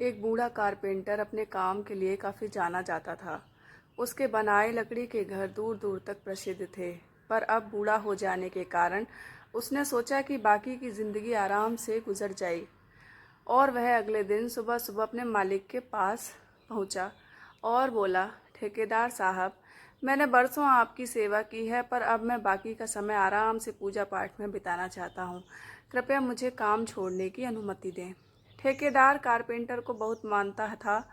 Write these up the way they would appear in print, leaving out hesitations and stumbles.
एक बूढ़ा कारपेंटर अपने काम के लिए काफ़ी जाना जाता था। उसके बनाए लकड़ी के घर दूर दूर तक प्रसिद्ध थे। पर अब बूढ़ा हो जाने के कारण उसने सोचा कि बाकी की ज़िंदगी आराम से गुजर जाए, और वह अगले दिन सुबह सुबह अपने मालिक के पास पहुंचा और बोला, ठेकेदार साहब, मैंने बरसों आपकी सेवा की है, पर अब मैं बाकी का समय आराम से पूजा पाठ में बिताना चाहता हूँ। कृपया मुझे काम छोड़ने की अनुमति दें। ठेकेदार कारपेंटर को बहुत मानता था,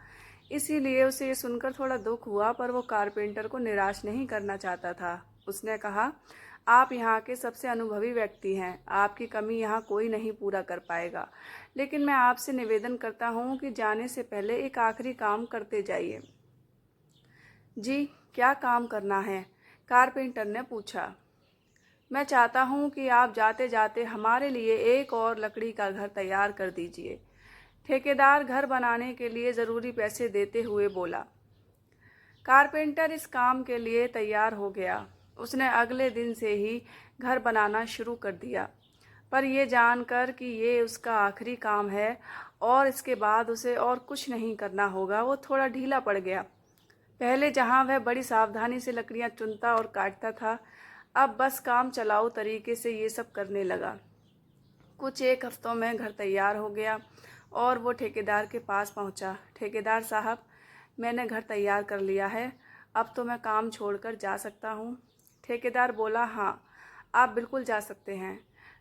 इसीलिए उसे ये सुनकर थोड़ा दुख हुआ, पर वो कारपेंटर को निराश नहीं करना चाहता था। उसने कहा, आप यहाँ के सबसे अनुभवी व्यक्ति हैं, आपकी कमी यहाँ कोई नहीं पूरा कर पाएगा, लेकिन मैं आपसे निवेदन करता हूँ कि जाने से पहले एक आखिरी काम करते जाइए। जी, क्या काम करना है? कारपेंटर ने पूछा। मैं चाहता हूँ कि आप जाते जाते हमारे लिए एक और लकड़ी का घर तैयार कर दीजिए। ठेकेदार घर बनाने के लिए ज़रूरी पैसे देते हुए बोला। कारपेंटर इस काम के लिए तैयार हो गया। उसने अगले दिन से ही घर बनाना शुरू कर दिया, पर यह जानकर कि ये उसका आखिरी काम है और इसके बाद उसे और कुछ नहीं करना होगा, वो थोड़ा ढीला पड़ गया। पहले जहाँ वह बड़ी सावधानी से लकड़ियाँ चुनता और काटता था, अब बस काम चलाऊ तरीके से ये सब करने लगा। कुछ एक हफ्तों में घर तैयार हो गया और वो ठेकेदार के पास पहुंचा। ठेकेदार साहब, मैंने घर तैयार कर लिया है, अब तो मैं काम छोड़कर जा सकता हूँ। ठेकेदार बोला, हाँ, आप बिल्कुल जा सकते हैं,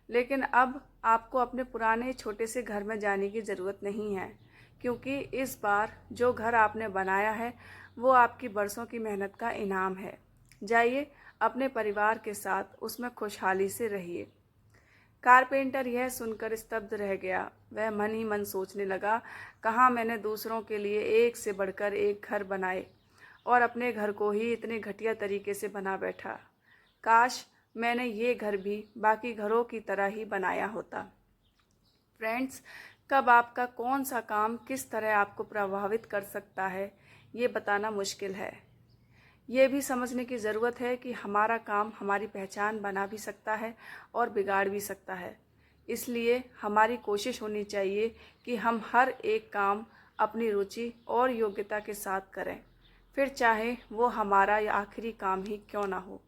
लेकिन अब आपको अपने पुराने छोटे से घर में जाने की ज़रूरत नहीं है, क्योंकि इस बार जो घर आपने बनाया है वो आपकी बरसों की मेहनत का इनाम है। जाइए, अपने परिवार के साथ उसमें खुशहाली से रहिए। कारपेंटर यह सुनकर स्तब्ध रह गया। वह मन ही मन सोचने लगा, कहाँ मैंने दूसरों के लिए एक से बढ़कर एक घर बनाए और अपने घर को ही इतने घटिया तरीके से बना बैठा। काश मैंने ये घर भी बाकी घरों की तरह ही बनाया होता। फ्रेंड्स, कब आपका कौन सा काम किस तरह आपको प्रभावित कर सकता है, ये बताना मुश्किल है। ये भी समझने की ज़रूरत है कि हमारा काम हमारी पहचान बना भी सकता है और बिगाड़ भी सकता है। इसलिए हमारी कोशिश होनी चाहिए कि हम हर एक काम अपनी रुचि और योग्यता के साथ करें, फिर चाहे वो हमारा या आखिरी काम ही क्यों ना हो।